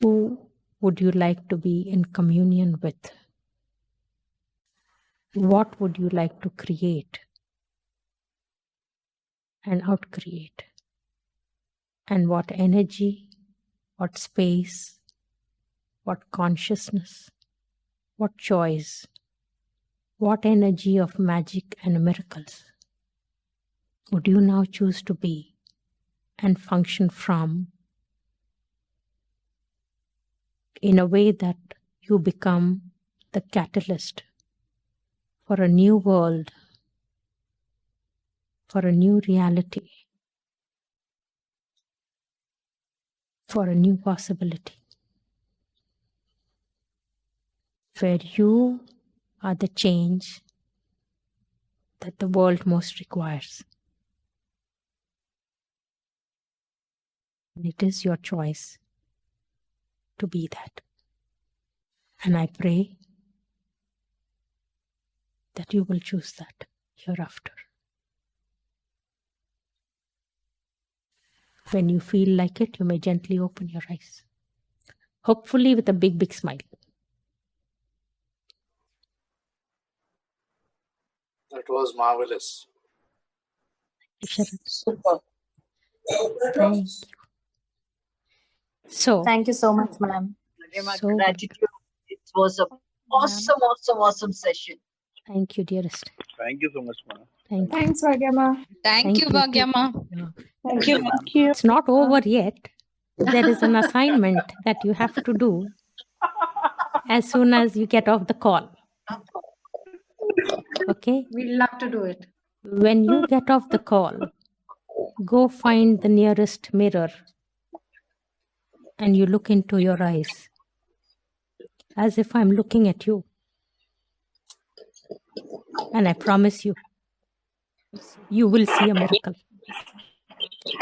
S1: Who would you like to be in communion with? What would you like to create and outcreate? And what energy, what space, what consciousness, what choice, what energy of magic and miracles would you now choose to be and function from, in a way that you become the catalyst for a new world, for a new reality, for a new possibility, where you are the change that the world most requires. And it is your choice to be that. And I pray that you will choose that hereafter. When you feel like it, you may gently open your eyes, hopefully with a big, big smile.
S6: That was marvelous.
S5: Super.
S1: Thank you. So,
S13: Thank you so much, ma'am.
S1: So
S13: Gratitude. It was an awesome session.
S1: Thank you, dearest.
S7: Thank you so much, Mana.
S1: Thank you.
S12: Thanks, Bhagyama.
S8: Thank you, Bhagyama.
S11: Thank you. Thank you.
S1: It's not over yet. There is an assignment that you have to do as soon as you get off the call. Okay?
S9: We'd love to do it.
S1: When you get off the call, go find the nearest mirror and you look into your eyes as if I'm looking at you. And I promise you, you will see a miracle.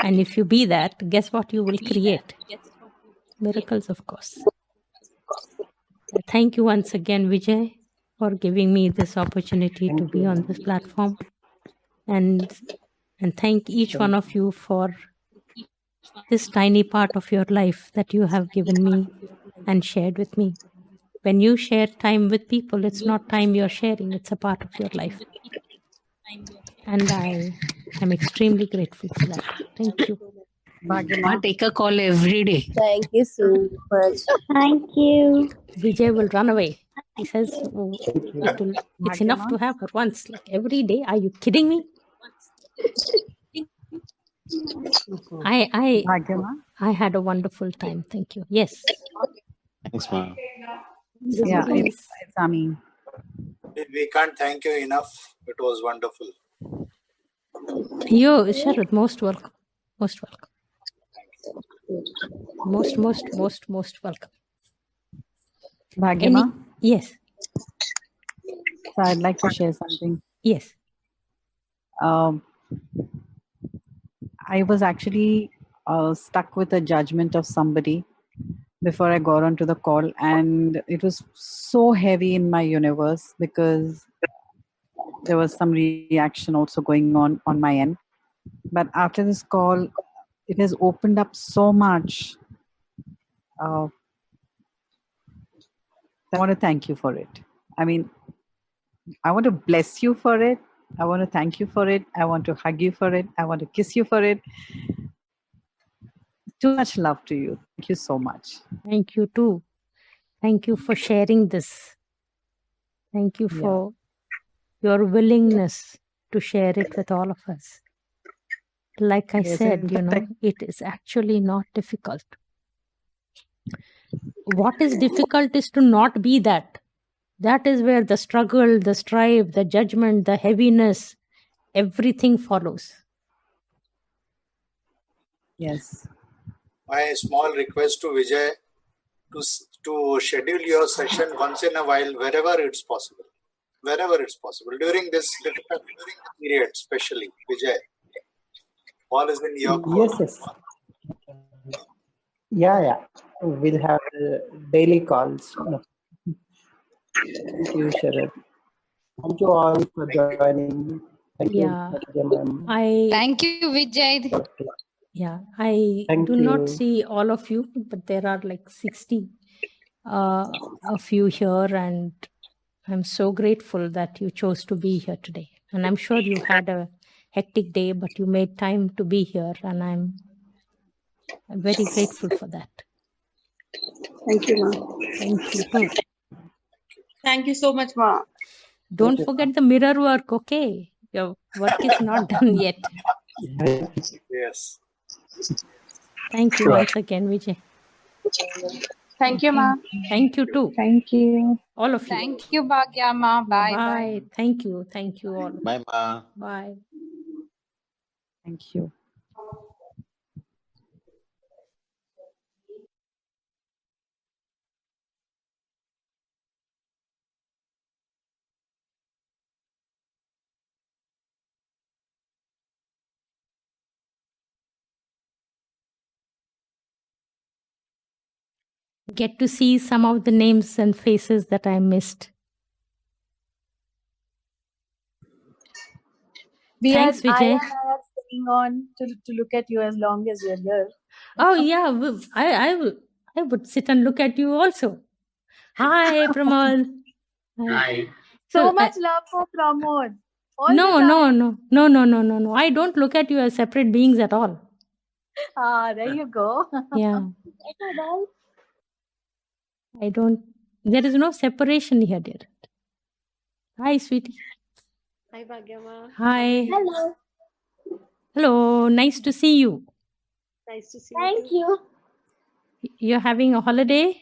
S1: And if you be that, guess what you will create? Miracles, of course. Thank you once again, Vijay, for giving me this opportunity to be on this platform. And thank each one of you for this tiny part of your life that you have given me and shared with me. When you share time with people, it's not time you're sharing, it's a part of your life. And I am extremely grateful for that. Thank you.
S10: Bhagyama, take a call every day.
S13: Thank you so much.
S11: Thank you.
S1: Vijay will run away. He says, it's enough to have her once, like every day. Are you kidding me?
S10: Bhagyama,
S1: I had a wonderful time. Thank you. Yes.
S14: Thanks, Ma.
S15: Yeah,
S1: Somebody else.
S15: it's Ami.
S6: We can't thank you enough. It was wonderful.
S1: You, Sharad, most welcome. Most welcome. Most welcome.
S15: Bhagyama?
S1: Yes.
S15: So I'd like to share something.
S1: Yes.
S15: I was actually stuck with a judgment of somebody before I got onto the call, and it was so heavy in my universe because there was some reaction also going on my end. But after this call, it has opened up so much. I want to thank you for it. I mean, I want to bless you for it. I want to thank you for it. I want to hug you for it. I want to kiss you for it. Too much love to you. Thank you so much.
S1: Thank you too. Thank you for sharing this. Thank you for your willingness to share it with all of us. Like I said, it is actually not difficult. What is difficult is to not be that. That is where the struggle, the strife, the judgment, the heaviness, everything follows.
S15: Yes.
S6: My small request to Vijay to schedule your session once in a while, wherever it's possible. Wherever it's possible. During this difficult period, especially, Vijay. All is in your call.
S2: Yes. Yeah. We'll have daily calls. Thank you, Sharad. Thank you all for joining. Thank you, ma'am.
S8: Thank you, Vijay.
S1: Yeah, I
S2: Thank
S1: do not
S2: you.
S1: see all of you, but there are like 60 of you here, and I'm so grateful that you chose to be here today. And I'm sure you had a hectic day, but you made time to be here, and I'm very grateful for that.
S11: Thank you, Ma.
S1: Thank you too.
S11: Thank you so much, Ma.
S1: Don't forget the mirror work, okay? Your work is not done yet.
S6: Yes.
S1: Thank you once again, Vijay.
S11: Thank you, Ma.
S1: Thank you too.
S11: Thank you.
S1: All of you.
S8: Thank you, Bhagyama. Bye.
S1: Bye. Thank you. Thank you all.
S14: Bye, Ma.
S1: Bye.
S15: Thank you.
S1: Get to see some of the names and faces that I missed. Thanks, Vijay.
S16: I am staying on to look at you as long as you're here.
S1: Oh yeah, I would sit and look at you also. Hi, Pramod.
S16: Hi.
S1: So,
S16: So much love for Pramod.
S1: No. I don't look at you as separate beings at all.
S16: There you go.
S1: Yeah. I don't. There is no separation here, dear. Hi, sweetie.
S11: Hi, Bhagyama.
S1: Hi.
S11: Hello.
S1: Hello. Nice to see you.
S11: Nice to see you. Thank you.
S1: You're having a holiday?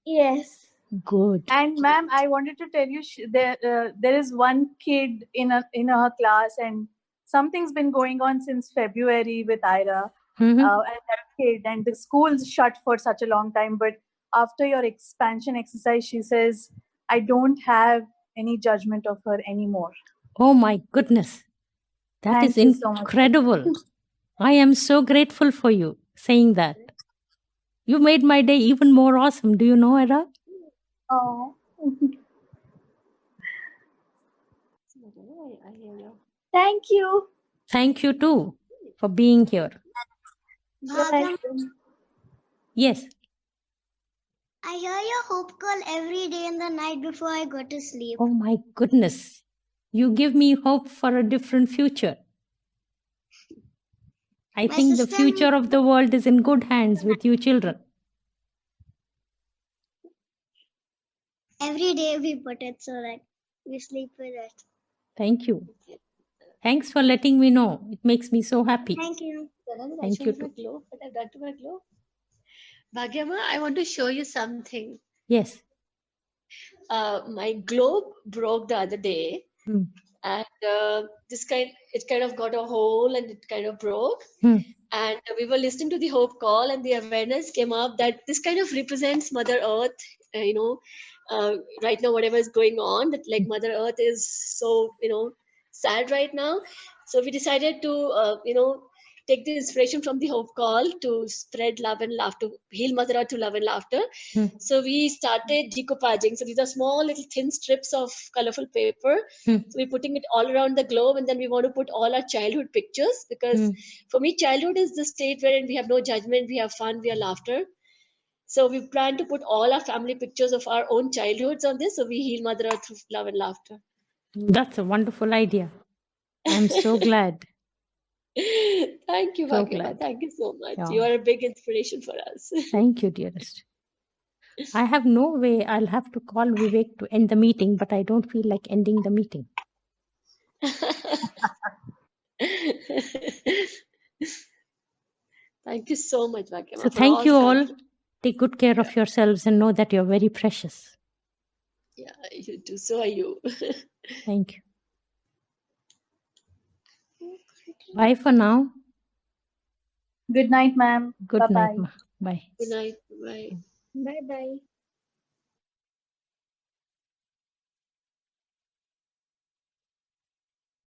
S11: Yes.
S1: Good.
S16: And ma'am, I wanted to tell you there is one kid in her class, and something's been going on since February with Ira and that kid, and the school's shut for such a long time. But after your expansion exercise, she says, I don't have any judgment of her anymore.
S1: Oh my goodness. That is
S16: Thank you so much.
S1: incredible. I am so grateful for you saying that. You made my day even more awesome. Do you know, Ira?
S16: Oh.
S11: Thank you.
S1: Thank you too for being here. Yes.
S17: I hear your hope call every day in the night before I go to sleep.
S1: Oh my goodness. You give me hope for a different future. I think the future of the world is in good hands with you children.
S17: Every day we put it so that we sleep with it.
S1: Thank you. Thanks for letting me know. It makes me so happy.
S17: Thank you.
S1: Thank
S11: Show
S1: you
S11: me my
S1: too.
S11: globe. What I've done to my globe. Bhagyama, I want to show you something.
S1: Yes.
S11: My globe broke the other day,
S1: Hmm.
S11: and it kind of got a hole and it kind of broke.
S1: Hmm.
S11: And we were listening to the hope call, and the awareness came up that this kind of represents Mother Earth. Right now, whatever is going on, that like Mother Earth is so sad right now. So we decided to take the inspiration from the hope call to spread love and laughter, heal Mother Earth through love and laughter.
S1: Hmm.
S11: So we started decoupaging. So these are small little thin strips of colorful paper.
S1: Hmm.
S11: So we're putting it all around the globe, and then we want to put all our childhood pictures, because
S1: Hmm.
S11: for me, childhood is the state wherein we have no judgment, we have fun, we have laughter. So we plan to put all our family pictures of our own childhoods on this, so we heal Mother Earth through love and laughter.
S1: That's a wonderful idea. I'm so glad.
S11: Thank you,
S1: So
S11: Bhagyama.
S1: glad.
S11: Thank you so much.
S1: Yeah.
S11: You are a big inspiration for us.
S1: Thank you, dearest. I have no way. I'll have to call Vivek to end the meeting, but I don't feel like ending the meeting.
S11: Thank you so much, Bhagyama.
S1: So
S11: for
S1: thank you
S11: the
S1: all.
S11: time.
S1: Take good care of yourselves and know that you're very precious.
S11: Yeah, you too. So are you.
S1: Thank you. Bye for now.
S16: Good night, ma'am.
S1: Good
S16: Bye-bye.
S1: night, ma. Bye.
S11: Good night. Bye.
S9: Bye bye.